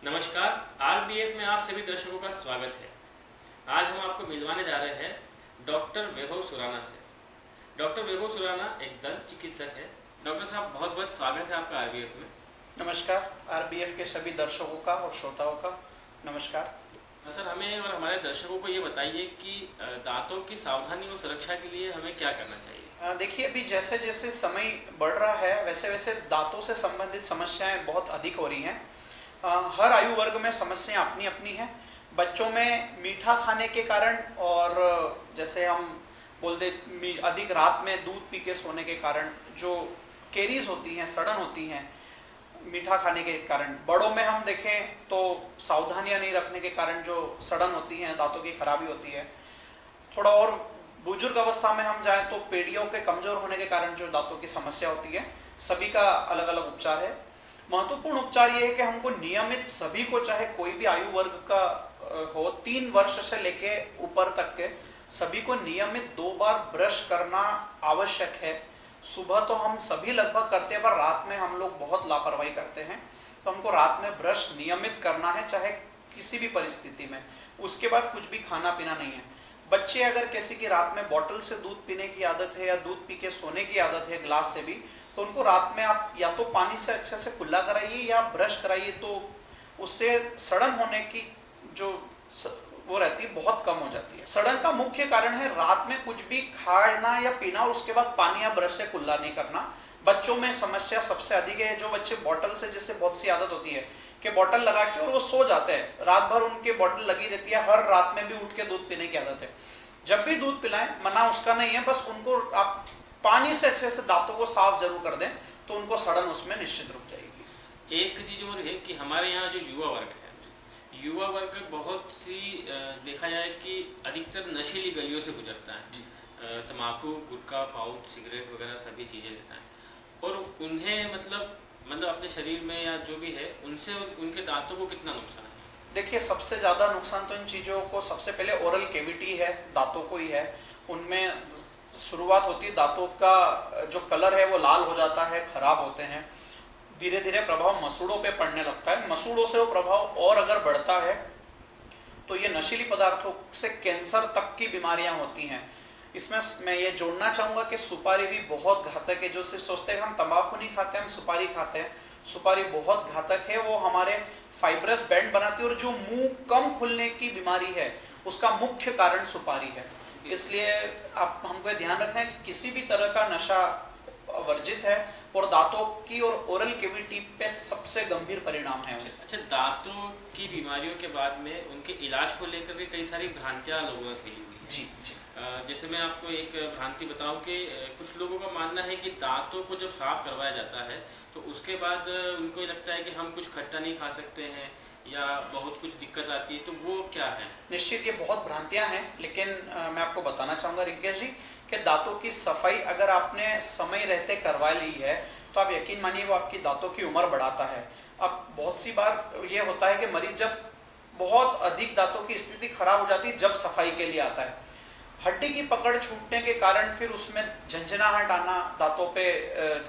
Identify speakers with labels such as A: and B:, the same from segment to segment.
A: नमस्कार। आरबीएफ में आप सभी दर्शकों का स्वागत है। आज हम आपको मिलवाने जा रहे हैं डॉक्टर वैभव सुराना से। डॉक्टर वैभव सुराना एक दंत चिकित्सक है। डॉक्टर साहब, बहुत बहुत स्वागत है आपका आरबीएफ में।
B: नमस्कार। आरबीएफ के सभी दर्शकों का और श्रोताओं का नमस्कार।
A: सर, हमें और हमारे दर्शकों को ये बताइए कि दांतों की सावधानी और सुरक्षा के लिए हमें क्या करना चाहिए।
B: देखिए, अभी जैसे जैसे समय बढ़ रहा है वैसे वैसे दांतों से संबंधित समस्याएं बहुत अधिक हो रही हैं। हर आयु वर्ग में समस्याएं अपनी अपनी हैं। बच्चों में मीठा खाने के कारण और जैसे हम बोलते अधिक रात में दूध पी के सोने के कारण जो केरीज होती हैं, सड़न होती हैं मीठा खाने के कारण। बड़ों में हम देखें तो सावधानियां नहीं रखने के कारण जो सड़न होती है, दांतों की खराबी होती है। थोड़ा और बुजुर्ग अवस्था में हम जाएं तो पेडियों के कमजोर होने के कारण जो दांतों की समस्या होती है। सभी का अलग अलग उपचार है। महत्वपूर्ण उपचार ये है कि हमको नियमित सभी को, चाहे कोई भी आयु वर्ग का हो, 3 वर्ष से लेके ऊपर तक के सभी को नियमित 2 बार ब्रश करना आवश्यक है। सुबह तो हम सभी लगभग करते हैं, पर रात में हम लोग बहुत लापरवाही करते हैं। तो हमको रात में ब्रश नियमित करना है, चाहे किसी भी परिस्थिति में। उसके बाद कुछ भी खाना पीना नहीं है। बच्चे अगर किसी की रात में बोतल से दूध पीने की आदत है या दूध पी के सोने की आदत है ग्लास से भी, तो उनको रात में आप या तो पानी से अच्छे से कुल्ला कराइए या ब्रश कराइए, तो उससे सड़न होने की जो वो रहती है बहुत कम हो जाती है। सड़न का मुख्य कारण है रात में कुछ भी खाना या पीना और उसके बाद पानी या ब्रश से कुल्ला नहीं करना। बच्चों में समस्या सबसे अधिक है। जो बच्चे बोतल से, जैसे बहुत सी आदत होती है कि बोतल लगा के और वो सो जाते हैं, रात भर उनके बोतल लगी रहती है, हर रात में भी उठ के दूध पीने की आदत है। जब भी दूध पिलाएं, मना उसका नहीं है, बस उनको आप पानी से अच्छे से दांतों को साफ जरूर कर दें, तो उनको सड़न उसमें निश्चित रुक जाएगी।
A: एक चीज और है कि हमारे यहाँ जो युवा वर्ग है, युवा वर्ग बहुत सी देखा जाए कि अधिकतर नशीली गलियों से गुजरता है। तम्बाकू, गुटखा, पाउच, सिगरेट वगैरह सभी चीज़ें लेता है और उन्हें मतलब अपने शरीर में या जो भी है उनसे उनके दांतों को कितना नुकसान है।
B: देखिए, सबसे ज्यादा नुकसान तो इन चीजों को सबसे पहले ओरल कैविटी है, दांतों को ही है। उनमें शुरुआत होती है, दांतों का जो कलर है वो लाल हो जाता है, खराब होते हैं। धीरे धीरे प्रभाव मसूड़ों पे पड़ने लगता है। मसूड़ों से वो प्रभाव और अगर बढ़ता है तो ये नशीली पदार्थों से कैंसर तक की बीमारियां होती हैं। इसमें मैं ये जोड़ना चाहूंगा कि सुपारी भी बहुत घातक है। जो सिर्फ सोचते हैं हम तंबाकू नहीं खाते, हम सुपारी खाते हैं। सुपारी बहुत घातक है। वो हमारे फाइब्रस बैंड बनाती है और जो मुंह कम खुलने की बीमारी है उसका मुख्य कारण सुपारी है। इसलिए आप हमको ध्यान रखना है कि किसी भी तरह का नशा वर्जित है और दांतों की और ओरल कैविटी पे सबसे गंभीर परिणाम है।
A: अच्छा, दांतों की बीमारियों के बाद में उनके इलाज को लेकर भी कई सारी भ्रांतियां लोगों में फैली हुई है।
B: जी जी।
A: जैसे मैं आपको एक भ्रांति बताऊं कि कुछ लोगों का मानना है कि दांतों को जब साफ करवाया जाता है तो उसके बाद उनको लगता है कि हम कुछ खट्टा नहीं खा सकते हैं या बहुत कुछ दिक्कत आती है, तो वो क्या है?
B: निश्चित ये बहुत भ्रांतियां हैं, लेकिन मैं आपको बताना चाहूंगा रिंकेश जी कि दांतों की सफाई अगर आपने समय रहते करवा ली है तो आप यकीन मानिए वो आपकी दांतों की उम्र बढ़ाता है। अब बहुत सी बार ये होता है कि मरीज जब बहुत अधिक दांतों की स्थिति खराब हो जाती है जब सफाई के लिए आता है, हड्डी की पकड़ छूटने के कारण फिर उसमें झंझनाहट आना, दांतों पे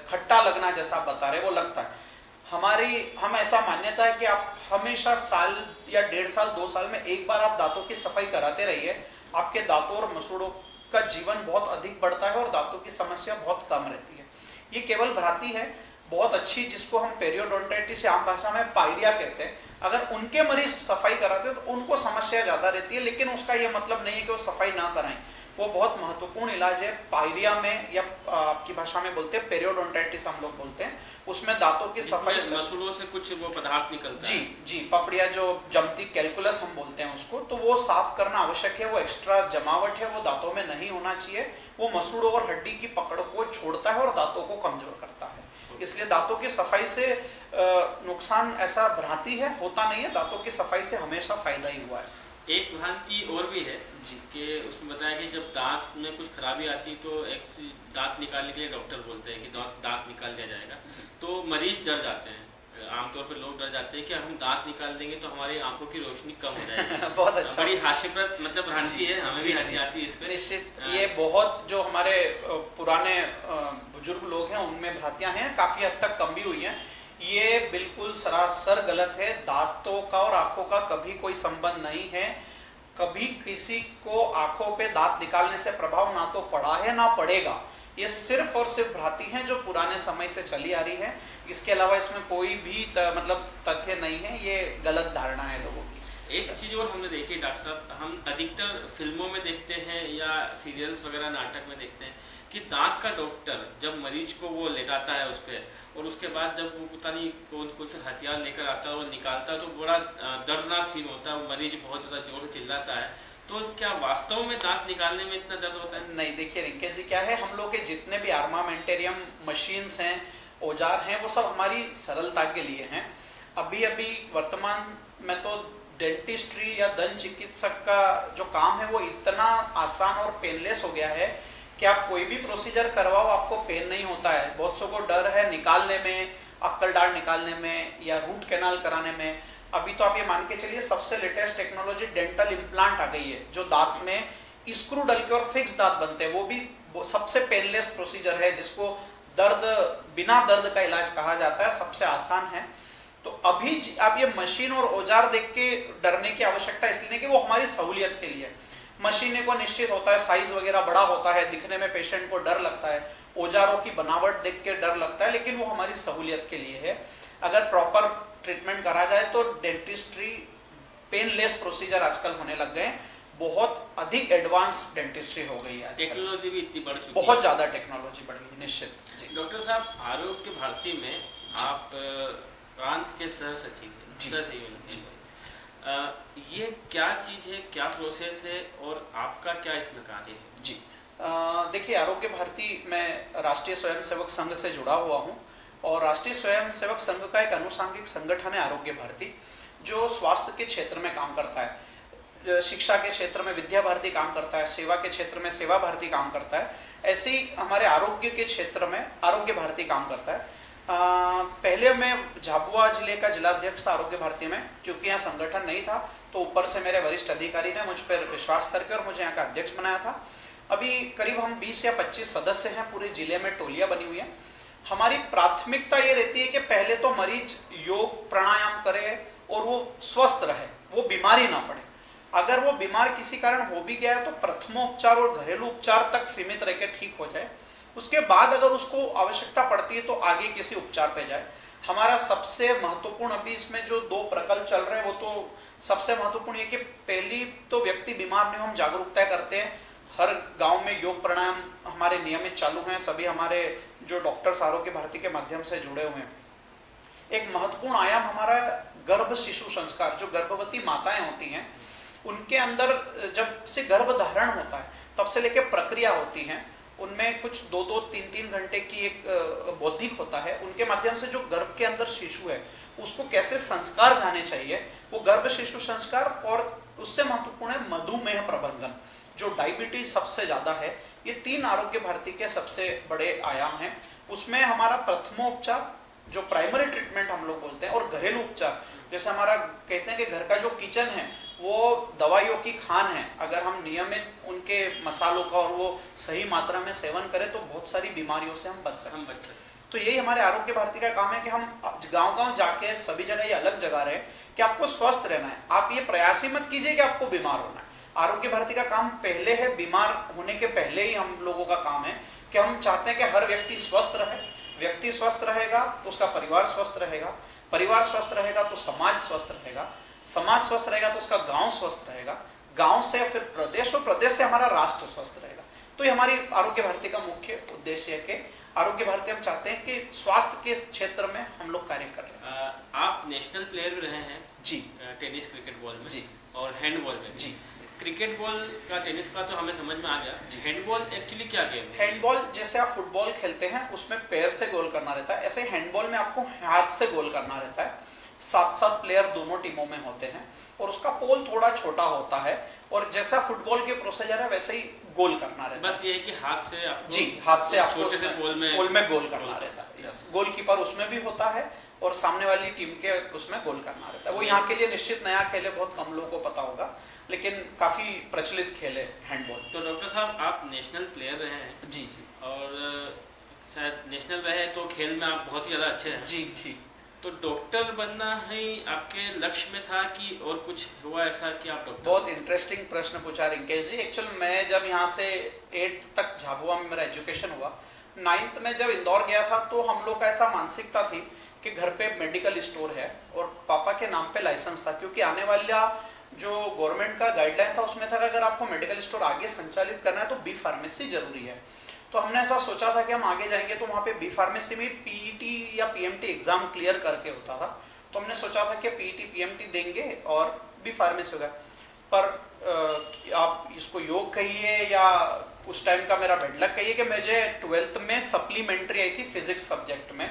B: खट्टा लगना, जैसा आप बता रहे वो लगता है। हम ऐसा मान्यता है कि आप हमेशा साल या 1.5 साल 2 साल में एक बार आप दांतों की सफाई कराते रहिए। आपके दांतों और मसूड़ों का जीवन बहुत अधिक बढ़ता है और दांतों की समस्या बहुत कम रहती है। ये केवल भ्रांति है बहुत अच्छी, जिसको हम पेरियोडोंटाइटिस आम भाषा में पायरिया कहते हैं। अगर उनके मरीज सफाई कराते हैं तो उनको समस्या ज्यादा रहती है, लेकिन उसका यह मतलब नहीं है कि वो सफाई ना कराएं। वो बहुत महत्वपूर्ण इलाज है। पायरिया में या आपकी भाषा में बोलते हैं पेरियोडोंटाइटिस हम लोग बोलते हैं, उसमें दांतों की सफाई
A: मसूड़ों से कुछ वो पदार्थ निकलता
B: है।
A: जी
B: जी, पपड़िया जो जमती कैलकुलस हम बोलते हैं उसको, तो वो साफ करना आवश्यक है। वो एक्स्ट्रा जमावट है, वो दांतों में नहीं होना चाहिए। वो मसूड़ों और हड्डी की पकड़ को छोड़ता है और दांतों को कमजोर करता है। इसलिए दांतों की सफाई से नुकसान ऐसा भ्रांति है, होता नहीं है। दांतों की सफाई से हमेशा फायदा ही हुआ है।
A: एक भ्रांति और भी है जी कि उसमें बताया कि जब दांत में कुछ खराबी आती तो एक दांत निकालने के लिए डॉक्टर बोलते हैं कि दांत निकाल दिया जाएगा, तो मरीज डर जाते हैं। आमतौर पर लोग डर जाते हैं कि हम दांत निकाल देंगे तो हमारी आंखों की रोशनी कम हो जाएगी।
B: बहुत अच्छा,
A: बड़ी हास्यप्रद मतलब भ्रांति है, हमें भी हंसी आती है इस पे।
B: निश्चित ये बहुत जो हमारे पुराने बुजुर्ग लोग हैं उनमें भ्रांतियां हैं, काफी हद तक कम भी हुई हैं। ये बिल्कुल सरासर गलत है। दांतों का और आंखों का कभी कोई संबंध नहीं है। कभी किसी को आंखों पे दांत निकालने से प्रभाव ना तो पड़ा है ना पड़ेगा। ये सिर्फ और सिर्फ भ्रांति है जो पुराने समय से चली आ रही है। इसके अलावा इसमें कोई भी मतलब तथ्य नहीं है। ये गलत धारणा है लोगों की।
A: एक चीज़ और हमने देखी डॉक्टर साहब, हम अधिकतर फिल्मों में देखते हैं या सीरियल्स वगैरह नाटक में देखते हैं कि दांत का डॉक्टर जब मरीज को वो लेटाता है उस पर, और उसके बाद जब वो पता नहीं कौन कौन से हथियार लेकर आता है और निकालता है तो बड़ा दर्दनाक सीन होता है। वो मरीज बहुत ज़्यादा जोर से चिल्लाता है। तो क्या वास्तव में दांत निकालने में इतना दर्द होता है?
B: नहीं, देखिए रिंकेश जी, क्या है, हम लोग के जितने भी आर्मामेंटेरियम मशीन्स हैं, औजार हैं, वो सब हमारी सरलता के लिए हैं। अभी अभी वर्तमान में तो डेंटिस्ट्री या दंत चिकित्सक का जो काम है वो इतना आसान और पेनलेस हो गया है कि आप कोई भी प्रोसीजर करवाओ आपको पेन नहीं होता है। बहुत सौ को डर है निकालने में, अक्कल दाढ़ निकालने में या रूट कैनाल कराने में। अभी तो आप ये मान के चलिए सबसे लेटेस्ट टेक्नोलॉजी डेंटल इम्प्लांट आ गई है, जो दांत में स्क्रू डल के और फिक्स दांत बनते हैं। वो भी सबसे पेनलेस प्रोसीजर है, जिसको बिना दर्द का इलाज कहा जाता है, सबसे आसान है। तो अभी अब ये मशीन और औजार देख के डरने की आवश्यकता इसलिए नहीं कि वो हमारी सहूलियत के लिए। मशीनें को निश्चित होता है साइज वगैरह बड़ा होता है, दिखने में पेशेंट को डर लगता है, औजारों की बनावट देख के डर लगता है, लेकिन वो हमारी सहूलियत के लिए है। अगर प्रॉपर ट्रीटमेंट करा जाए तो डेंटिस्ट्री पेनलेस प्रोसीजर आजकल होने लग गए। बहुत अधिक एडवांस डेंटिस्ट्री हो गई है,
A: टेक्नोलॉजी भी इतनी बढ़ चुकी है,
B: बहुत ज्यादा टेक्नोलॉजी बढ़ गई निश्चित।
A: डॉक्टर साहब, आरोग्य भारती में आप प्रांत के सह सचिव हैं, ये क्या चीज है, क्या प्रोसेस है और आपका क्या इसमें कार्य है?
B: जी, देखिए, आरोग्य भारती मैं राष्ट्रीय स्वयंसेवक संघ से जुड़ा हुआ हूँ और राष्ट्रीय स्वयंसेवक संघ का एक अनुषंगिक संगठन है आरोग्य भारती, जो स्वास्थ्य के क्षेत्र में काम करता है। शिक्षा के क्षेत्र में विद्या भारती काम करता है, सेवा के क्षेत्र में सेवा भारती काम करता है। ऐसे ही हमारे आरोग्य के क्षेत्र में आरोग्य भारती काम करता है। पहले मैं झाबुआ जिले का जिलाध्यक्ष था आरोग्य भारती में, क्योंकि यहाँ संगठन नहीं था तो ऊपर से मेरे वरिष्ठ अधिकारी ने मुझ पर विश्वास करके और मुझे यहाँ का अध्यक्ष बनाया था। अभी करीब हम 20 या 25 सदस्य हैं, पूरे जिले में टोलियां बनी हुई हैं। हमारी प्राथमिकता ये रहती है कि पहले तो मरीज योग प्राणायाम करे और वो स्वस्थ रहे, वो बीमारी ना पड़े। अगर वो बीमार किसी कारण हो भी गया है तो प्रथमोपचार और घरेलू उपचार तक सीमित रह के ठीक हो जाए। उसके बाद अगर उसको आवश्यकता पड़ती है तो आगे किसी उपचार पे जाए। हमारा सबसे महत्वपूर्ण अभी इसमें जो 2 प्रकल्प चल रहे हैं, वो तो सबसे महत्वपूर्ण है कि पहली तो व्यक्ति बीमार नहीं हो, हम जागरूकता करते हैं। हर गांव में योग प्राणायाम हमारे नियमित चालू हैं। सभी हमारे जो डॉक्टर्स आरोग्य भारती के माध्यम से जुड़े हुए हैं। एक महत्वपूर्ण आयाम हमारा गर्भ शिशु संस्कार, जो गर्भवती माताएं होती हैं उनके अंदर जब से गर्भ धारण होता है तब से लेकर प्रक्रिया होती है, उनमें कुछ 2-2, 3-3 घंटे की एक बौद्धिक होता है। उनके माध्यम से जो गर्भ के अंदर शिशु है उसको कैसे संस्कार जाने चाहिए, वो गर्भ शिशु संस्कार। और उससे महत्वपूर्ण है मधुमेह प्रबंधन, जो डायबिटीज सबसे ज्यादा है। ये 3 आरोग्य भारती के सबसे बड़े आयाम हैं। उसमें हमारा प्रथमोपचार, जो प्राइमरी ट्रीटमेंट हम लोग बोलते हैं, और घरेलू उपचार, जैसे हमारा कहते हैं कि घर का जो किचन है वो दवाइयों की खान है। अगर हम नियमित उनके मसालों का और वो सही मात्रा में सेवन करें तो बहुत सारी बीमारियों से हम बच सकते हैं। तो यही हमारे आरोग्य भारती का काम है कि हम गांव-गांव जाके सभी जगह ये अलग जगह रहे कि आपको स्वस्थ रहना है। आप ये प्रयास ही मत कीजिए कि आपको बीमार होना है। आरोग्य भारती का काम पहले है, बीमार होने के पहले ही हम लोगों का काम है कि हम चाहते हैं कि हर व्यक्ति स्वस्थ रहे। व्यक्ति स्वस्थ रहेगा तो उसका परिवार स्वस्थ रहेगा, परिवार स्वस्थ रहेगा तो समाज स्वस्थ रहेगा, समाज स्वस्थ रहेगा तो उसका गांव स्वस्थ रहेगा, गांव से फिर प्रदेश, और प्रदेश से हमारा राष्ट्र स्वस्थ रहेगा। तो ये हमारी आरोग्य भारती का मुख्य उद्देश्य है कि आरोग्य भारती हम चाहते हैं कि स्वास्थ्य के क्षेत्र में हम लोग कार्य कर रहे हैं।
A: आप नेशनल प्लेयर भी रहे हैं
B: जी,
A: टेनिस क्रिकेट बॉल में
B: जी,
A: और हैंडबॉल में
B: जी।
A: क्रिकेट बॉल का, टेनिस का तो हमें समझ में आ गया। हैंडबॉल एक्चुअली क्या गेम है?
B: हैंडबॉल जैसे आप फुटबॉल खेलते हैं उसमें पैर से गोल करना रहता है, ऐसे हैंडबॉल में आपको हाथ से गोल करना रहता है। 7-7 प्लेयर दोनों टीमों में होते हैं और उसका पोल थोड़ा छोटा होता है, और जैसा फुटबॉल के प्रोसीजर है वैसे ही गोल करना रहता है।
A: बस ये है कि हाथ से आपको,
B: जी, हाथ से आपको
A: छोटे से पोल
B: में गोल करना रहता है। गोलकीपर उसमें भी होता है और सामने वाली टीम के उसमें गोल करना रहता है। वो यहाँ के लिए निश्चित नया खेल है, बहुत कम लोगों को पता होगा, लेकिन काफी प्रचलित खेल है हैंडबॉल।
A: तो डॉक्टर साहब, आप नेशनल प्लेयर रहे हैं।
B: जी, जी।
A: और शायद नेशनल रहे तो खेल में आप बहुत ही ज़्यादा अच्छे हैं।
B: जी, जी।
A: तो डॉक्टर बनना ही आपके लक्ष्य में था कि और कुछ हुआ ऐसा कि आप डॉक्टर?
B: बहुत इंटरेस्टिंग प्रश्न पूछा रिंकेश जी। एक्चुअल मैं जब यहाँ से 8th तक झाबुआ में मेरा एजुकेशन हुआ, 9th में जब इंदौर गया था तो हम लोग का ऐसा मानसिकता थी कि घर पे मेडिकल स्टोर है और पापा के नाम पे लाइसेंस था, क्योंकि आने वाला जो गवर्नमेंट का गाइडलाइन था उसमें था कि अगर आपको मेडिकल स्टोर आगे संचालित करना है तो बी फार्मेसी जरूरी है। तो हमने ऐसा सोचा था कि हम आगे जाएंगे तो वहाँ पे बी फार्मेसी में पीईटी या पीएमटी एग्जाम क्लियर करके होता था, तो हमने सोचा था कि पीईटी पीएमटी देंगे और बी फार्मेसी होगा। पर आप इसको योग कहिए या उस टाइम का मेरा बेड लक कहिए कि मुझे 12th में सप्लीमेंट्री आई थी फिजिक्स सब्जेक्ट में।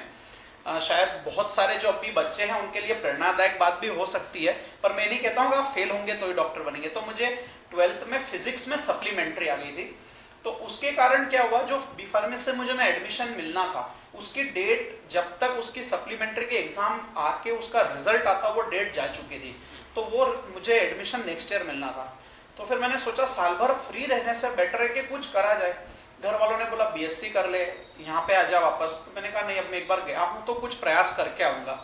B: शायद बहुत सारे जो अभी बच्चे हैं उनके लिए प्रेरणादायक बात भी हो सकती है, पर मैं नहीं कहता हूँ कि आप फेल होंगे तो ही डॉक्टर बनेंगे। तो मुझे 12th में फिजिक्स में सप्लीमेंट्री आ गई थी, तो उसके कारण क्या हुआ, जो बी फार्मेसी से मुझे एडमिशन मिलना था उसकी डेट, जब तक उसकी सप्लीमेंट्री के एग्जाम आके उसका रिजल्ट आता वो डेट जा चुकी थी, तो वो मुझे एडमिशन नेक्स्ट ईयर मिलना था। तो फिर मैंने सोचा साल भर फ्री रहने से बेटर है कि कुछ करा जाए। घर वालों ने बोला बीएससी कर ले, यहाँ पे आ जा वापस। तो मैंने कहा नहीं, अब मैं एक बार गया हूँ तो कुछ प्रयास करके आऊंगा।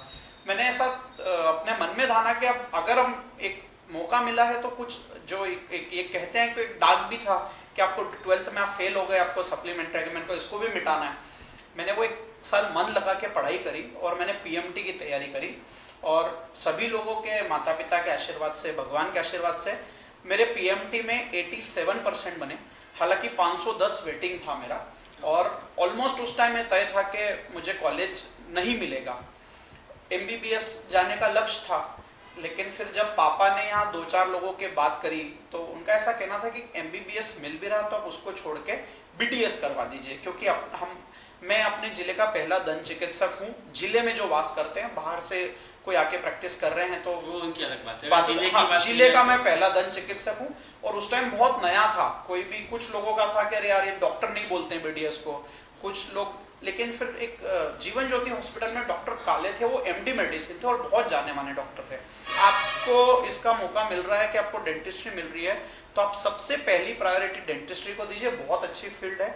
B: मैंने ऐसा अपने मन में ठाना कि अब अगर हम एक मौका मिला है तो कुछ जो एक कहते हैं कि एक दाग भी था कि आपको 12th में आप फेल हो गए, आपको सप्लीमेंट्री, मैंने को इसको भी मिटाना है। मैंने वो 1 साल मन लगा के पढ़ाई करी और मैंने पीएमटी की तैयारी करी, और सभी लोगों के, माता पिता के आशीर्वाद से, भगवान के आशीर्वाद से मेरे पीएमटी में 87% बने। हालांकि 510 वेटिंग था मेरा, और ऑलमोस्ट उस टाइम में तय था कि मुझे कॉलेज नहीं मिलेगा। एमबीबीएस जाने का लक्ष्य था, लेकिन फिर जब पापा ने यहाँ 2-4 लोगों के बात करी तो उनका ऐसा कहना था कि एमबीबीएस मिल भी रहा तो आप उसको छोड़ के बीडीएस करवा दीजिए, क्योंकि मैं अपने जिले का पहला दंत चिकित्सक हूँ। जिले में जो वास करते हैं, बाहर से कोई आके प्रैक्टिस कर रहे हैं तो
A: वो उनकी अलग बात है।
B: जिले का मैं पहला दंत चिकित्सक हूँ, और उस टाइम बहुत नया था। कोई भी, कुछ लोगों का था कि अरे यार ये डॉक्टर नहीं बोलते हैं बीडीएस को, कुछ लोग। लेकिन फिर एक जीवन ज्योति हॉस्पिटल में डॉक्टर काले थे, वो एमडी मेडिसिन थे और बहुत जाने माने डॉक्टर थे। आपको इसका मौका मिल रहा है कि आपको डेंटिस्ट्री मिल रही है, तो आप सबसे पहली प्रायोरिटी डेंटिस्ट्री को दीजिए। बहुत अच्छी फील्ड है,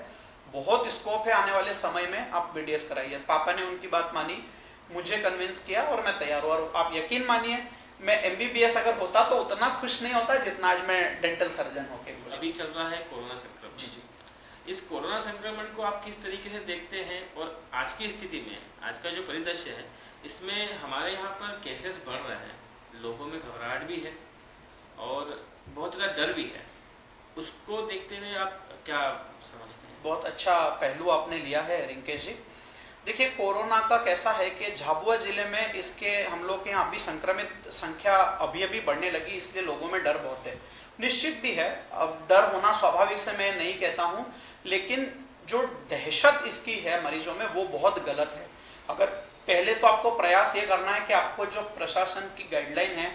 B: बहुत स्कोप है आने वाले समय में, आप बीडीएस कराइए। पापा ने उनकी बात मानी, मुझे कन्विंस किया और मैं तैयार हुआ। और आप यकीन मानिए, मैं एमबीबीएस अगर होता तो उतना खुश नहीं होता जितना आज मैं डेंटल सर्जन होके।
A: अभी चल रहा है कोरोना संक्रमण।
B: जी जी।
A: इस कोरोना संक्रमण को आप किस तरीके से देखते हैं, और आज की स्थिति में, आज का जो परिदृश्य है, इसमें हमारे यहाँ पर केसेस बढ़ रहे हैं, लोगों में घबराहट भी है और बहुत ज़्यादा डर भी है। उसको देखते हुए आप क्या समझते हैं?
B: बहुत अच्छा पहलू आपने लिया है रिंकेश जी। देखिए, कोरोना का कैसा है कि झाबुआ जिले में इसके, हम लोग के यहाँ अभी संक्रमित संख्या अभी बढ़ने लगी, इसलिए लोगों में डर बहुत है। निश्चित भी है, अब डर होना स्वाभाविक से मैं नहीं कहता हूँ, लेकिन जो दहशत इसकी है मरीजों में वो बहुत गलत है। अगर पहले तो आपको प्रयास ये करना है कि आपको जो प्रशासन की गाइडलाइन है,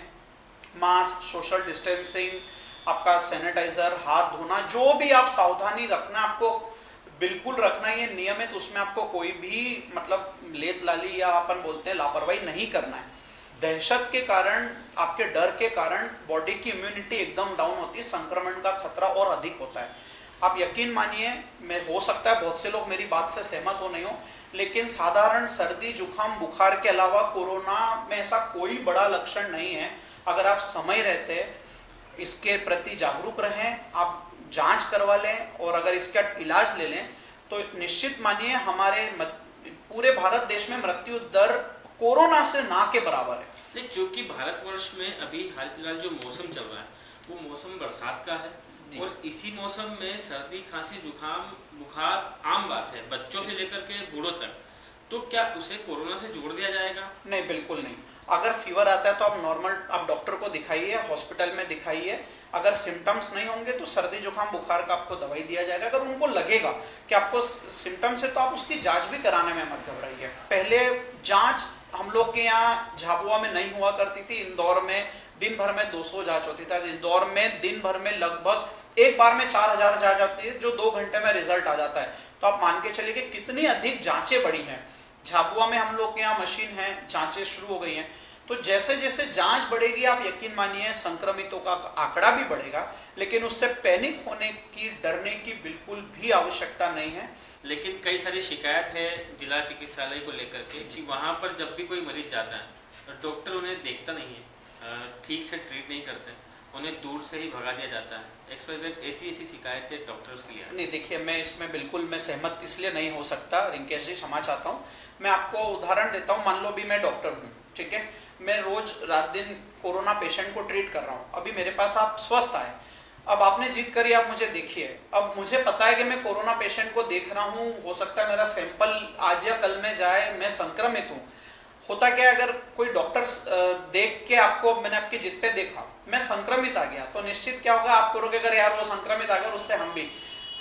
B: मास्क, सोशल डिस्टेंसिंग, आपका सैनिटाइजर, हाथ धोना, जो भी आप सावधानी रखना, आपको बिल्कुल रखना, ये नियमित, उसमें आपको कोई भी मतलब लेत लाली या अपन बोलते हैं लापरवाही नहीं करना है। दहशत के कारण, आपके डर के कारण बॉडी की इम्यूनिटी एकदम डाउन होती है, संक्रमण का खतरा और अधिक होता है। आप यकीन मानिए, मैं, हो सकता है बहुत से लोग मेरी बात से सहमत हो नहीं हो, लेकिन साधारण सर्दी जुकाम बुखार के अलावा कोरोना में ऐसा कोई बड़ा लक्षण नहीं है। अगर आप समय रहते इसके प्रति जागरूक रहें, आप जांच करवा लें और अगर इसका इलाज ले लें, तो निश्चित मानिए हमारे पूरे भारत देश में मृत्यु दर कोरोना से ना के बराबर है।
A: नहीं, क्योंकि भारतवर्ष में अभी हाल फिलहाल जो मौसम चल रहा है वो मौसम बरसात का है, और इसी मौसम में सर्दी, खांसी, जुकाम, बुखार आम बात है, बच्चों से लेकर के बूढ़ों तक। तो क्या उसे कोरोना से जोड़ दिया जाएगा?
B: नहीं, बिल्कुल नहीं। अगर फीवर आता है तो आप नॉर्मल, आप डॉक्टर को दिखाइए, हॉस्पिटल में दिखाइए। अगर सिम्टम्स नहीं होंगे तो सर्दी जुकाम बुखार का आपको दवाई दिया जाएगा। अगर उनको लगेगा कि आपको सिम्टम्स है तो आप उसकी जांच भी कराने में मत घबराइए। पहले जांच हम लोग के यहाँ झाबुआ में नहीं हुआ करती थी, इंदौर में दिन भर में 200 जांच होती थी। इंदौर में दिन भर में लगभग एक बार में 4000 जांच आती है, जो 2 घंटे में रिजल्ट आ जाता है। तो आप मान के चलिए कि कितनी अधिक जांचें बढ़ी हैं। झाबुआ में हम लोग के यहाँ मशीन है, जांचें शुरू हो गई हैं। तो जैसे जैसे जांच बढ़ेगी आप यकीन मानिए संक्रमितों का आंकड़ा भी बढ़ेगा, लेकिन उससे पैनिक होने की, डरने की बिल्कुल भी आवश्यकता नहीं है।
A: लेकिन कई सारी शिकायत है जिला चिकित्सालय को लेकर के कि वहाँ पर जब भी कोई मरीज जाता है तो डॉक्टर उन्हें देखता नहीं है, ठीक से ट्रीट नहीं करते, उन्हें दूर से ही भगा दिया जाता है। एक्सवाइजेड ऐसी शिकायतें डॉक्टर्स के लिए
B: नहीं, देखिए मैं इसमें बिल्कुल मैं सहमत इसलिए नहीं हो सकता रिंकेश जी, क्षमा चाहता हूँ। मैं आपको उदाहरण देता हूँ। मान लो भी मैं डॉक्टर हूँ, ठीक है, मैं रोज रात दिन कोरोना पेशेंट को ट्रीट कर रहा हूँ। अभी मेरे पास आप स्वस्थ आए, अब आपने जिद करी आप मुझे देखिए, अब मुझे पता है कि मैं कोरोना पेशेंट को देख रहा हूँ, हो सकता है मेरा सैंपल आज या कल में जाए, मैं संक्रमित हूँ। होता क्या है, अगर कोई डॉक्टर देख के आपको, मैंने आपकी जिद पे देखा मैं संक्रमित आ गया, तो निश्चित क्या होगा, आप करोगे अगर यार वो संक्रमित आ गया उससे हम भी।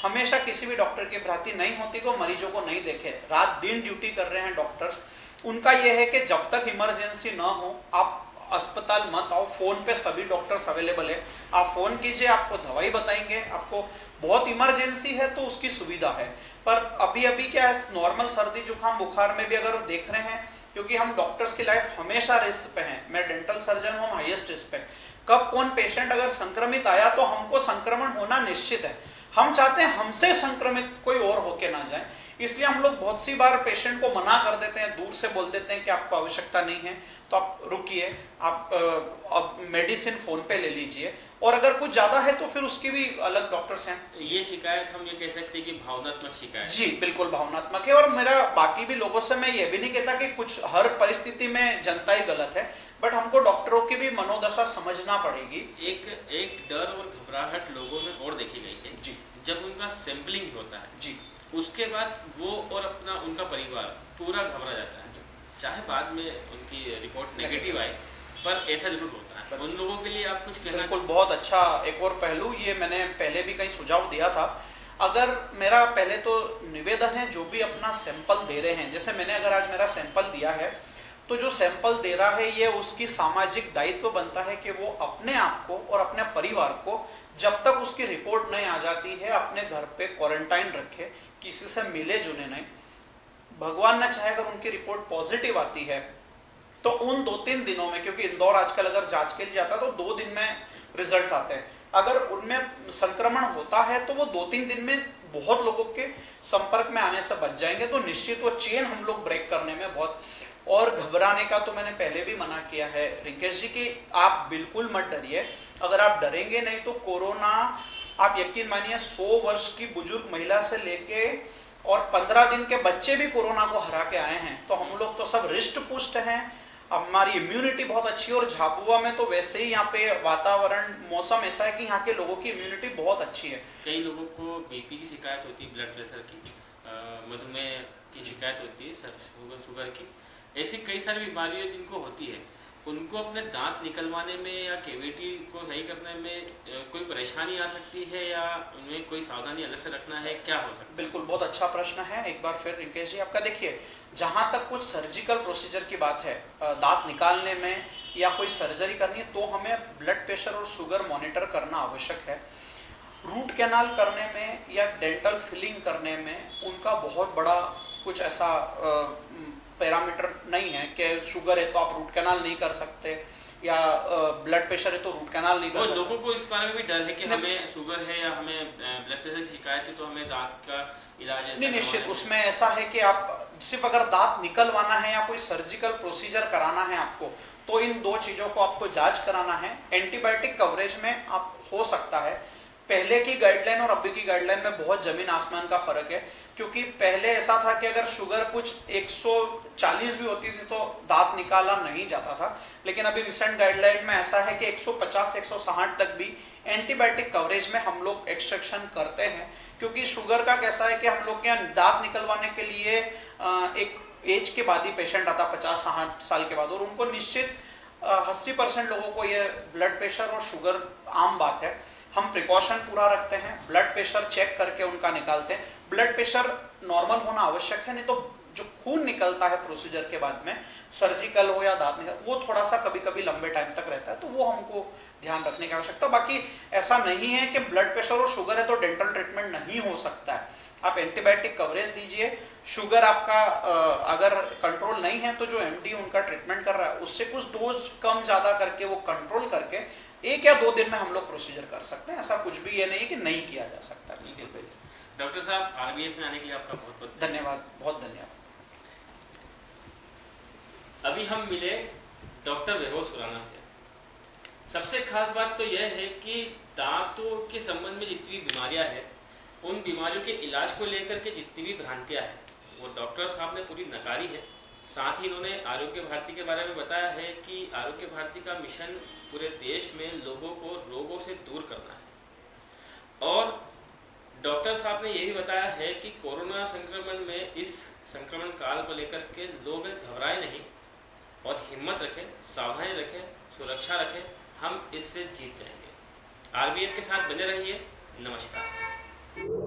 B: हमेशा किसी भी डॉक्टर की भ्रांति नहीं होती को मरीजों को नहीं देखे। रात दिन ड्यूटी कर रहे हैं डॉक्टर्स, उनका यह है कि जब तक इमरजेंसी ना हो आप अस्पताल मत आओ। फोन पे सभी डॉक्टर्स अवेलेबल है, आप फोन कीजिए, आपको दवाई बताएंगे। आपको बहुत इमरजेंसी है तो उसकी सुविधा है। पर अभी अभी क्या है, नॉर्मल सर्दी जुकाम बुखार में भी अगर देख रहे हैं, क्योंकि हम डॉक्टर्स की लाइफ हमेशा रिस्क पे हैं, मैं डेंटल सर्जन हूँ, हम हाईएस्ट रिस्क पे। कब कौन पेशेंट अगर संक्रमित आया तो हमको संक्रमण होना निश्चित है। हम चाहते हैं हमसे संक्रमित कोई और होके ना जाए, इसलिए हम लोग बहुत सी बार पेशेंट को मना कर देते हैं, दूर से बोल देते हैं कि आपको आवश्यकता नहीं है, तो आप रुकिए, आप मेडिसिन फोन पे ले लीजिए, और अगर कुछ ज्यादा है तो फिर उसकी भी अलग डॉक्टर्स हैं।
A: ये शिकायत हम ये कह सकते हैं कि भावनात्मक शिकायत।
B: जी बिल्कुल भावनात्मक है, और मेरा बाकी भी लोगों से मैं ये भी नहीं कहता कि कुछ हर परिस्थिति में जनता ही गलत है, बट हमको डॉक्टरों की भी मनोदशा समझना पड़ेगी।
A: एक डर और घबराहट लोगों में और देखी गई है
B: जी,
A: जब उनका सैंपलिंग होता है
B: जी,
A: उसके बाद वो और अपना उनका परिवार पूरा घबरा जाता है, चाहे बाद में उनकी रिपोर्ट नेगेटिव आए, पर ऐसा जरूर होता है। उन लोगों के लिए आप कुछ कहना?
B: बिल्कुल, बहुत अच्छा एक और पहलू, ये मैंने पहले भी कहीं सुझाव दिया था। अगर मेरा पहले तो निवेदन है, जो भी अपना सैंपल दे रहे हैं, जैसे मैंने अगर आज मेरा सैंपल दिया है, तो जो सैंपल दे रहा है ये उसकी सामाजिक दायित्व बनता है कि वो अपने आप को और अपने परिवार को जब तक उसकी रिपोर्ट नहीं आ जाती है अपने घर पे क्वारंटाइन रखे, किसी से मिले जुले नहीं। भगवान न चाहे अगर उनकी रिपोर्ट पॉजिटिव आती है तो उन 2-3 दिनों में, क्योंकि इंदौर आजकल अगर जांच के लिए जाता है तो 2 दिन में रिजल्ट्स आते हैं, अगर उनमें संक्रमण होता है तो वो 2-3 दिन में बहुत लोगों के संपर्क में आने से बच जाएंगे, तो निश्चित वो चेन हम लोग ब्रेक करने में बहुत। और घबराने का तो मैंने पहले भी मना किया है रिंकेश जी कि आप बिल्कुल मत डरिए। अगर आप डरेंगे नहीं तो कोरोना, आप यकीन मानिए 100 वर्ष की बुजुर्ग महिला से लेके और 15 दिन के बच्चे भी कोरोना को हरा के आए हैं, तो हम लोग तो सब रिष्ट पुष्ट हैं, हमारी इम्यूनिटी बहुत अच्छी है। और झाबुआ में तो वैसे ही यहाँ पे वातावरण, मौसम ऐसा है कि यहाँ के लोगों की इम्यूनिटी बहुत अच्छी है।
A: कई लोगों को बीपी की शिकायत होती है, ब्लड प्रेशर की, मधुमेह की शिकायत होती है, शुगर की, ऐसी कई सारी बीमारियां जिनको होती है, उनको अपने दांत निकलवाने में या कैविटी को सही करने में कोई परेशानी आ सकती है, या उनमें कोई सावधानी अलग से रखना है, क्या हो सकता है?
B: बिल्कुल, बहुत अच्छा प्रश्न है एक बार फिर रिंकेश जी आपका। देखिए, जहां तक कुछ सर्जिकल प्रोसीजर की बात है, दांत निकालने में या कोई सर्जरी करनी है, तो हमें ब्लड प्रेशर और शुगर मॉनिटर करना आवश्यक है। रूट कैनाल करने में या डेंटल फिलिंग करने में उनका बहुत बड़ा कुछ ऐसा पैरामीटर नहीं है कि शुगर है तो आप रूट कैनाल नहीं कर सकते, या ब्लड प्रेशर है तो रूट कैनाल नहीं कर सकते।
A: लोगों को इस बारे में भी डर है कि हमें शुगर है या हमें ब्लड प्रेशर की शिकायत है तो हमें दांत का इलाज
B: नहीं, निश्चित उसमें ऐसा है कि आप सिर्फ अगर दांत निकलवाना है या कोई सर्जिकल प्रोसीजर कराना है आपको, तो इन 2 चीजों को आपको जांच कराना है। एंटीबायोटिक कवरेज में आप हो सकता है, पहले की गाइडलाइन और अभी की गाइडलाइन में बहुत जमीन आसमान का फर्क है, क्योंकि पहले ऐसा था कि अगर शुगर कुछ 140 भी होती थी तो दांत निकाला नहीं जाता था, लेकिन अभी रिसेंट गाइडलाइन में ऐसा है कि 150-160 तक भी एंटीबायोटिक कवरेज में हम लोग एक्सट्रैक्शन करते हैं। क्योंकि शुगर का कैसा है कि हम लोग के यहाँ दांत निकलवाने के लिए एक एज के बाद ही पेशेंट आता, 50-60 साल के बाद, और उनको निश्चित 80% लोगों को ये ब्लड प्रेशर और शुगर आम बात है। हम प्रिकॉशन पूरा रखते हैं, ब्लड प्रेशर चेक करके उनका निकालते हैं। ब्लड प्रेशर नॉर्मल होना आवश्यक है, नहीं तो जो खून निकलता है प्रोसीजर के बाद में, सर्जिकल हो या दांत निकल, वो थोड़ा सा कभी कभी लंबे टाइम तक रहता है, तो वो हमको ध्यान रखने की आवश्यकता। बाकी ऐसा नहीं है कि ब्लड प्रेशर और शुगर है तो डेंटल ट्रीटमेंट नहीं हो सकता है। आप एंटीबायोटिक कवरेज दीजिए, शुगर आपका अगर कंट्रोल नहीं है तो जो एमडी उनका ट्रीटमेंट कर रहा है उससे कुछ डोज कम ज्यादा करके वो कंट्रोल करके 1 या 2 दिन में हम लोग प्रोसीजर कर सकते हैं। ऐसा कुछ भी ये नहीं कि नहीं किया जा सकता। बिल्कुल।
A: डॉक्टर साहब, आरबीएफ में आने के लिए आपका बहुत बहुत
B: धन्यवाद, बहुत धन्यवाद।
A: अभी हम मिले डॉक्टर वैभव सुराना से। सबसे खास बात तो यह है कि दांतों के संबंध में जितनी बीमारियां हैं, उन बीमारियों के इलाज को लेकर के जितनी भी भ्रांतियां हैं, वो डॉक्टर साहब ने पूरी नकारी है। साथ ही इन्होंने आरोग्य भारती के बारे में बताया है कि आरोग्य भारती का मिशन पूरे देश में लोगों को रोगों से दूर करना है। और डॉक्टर साहब ने यह भी बताया है कि कोरोना संक्रमण में, इस संक्रमण काल को लेकर के लोग घबराए नहीं और हिम्मत रखें, सावधानी रखें, सुरक्षा रखें, हम इससे जीत जाएंगे। आरबीएफ के साथ बने रहिए। नमस्कार।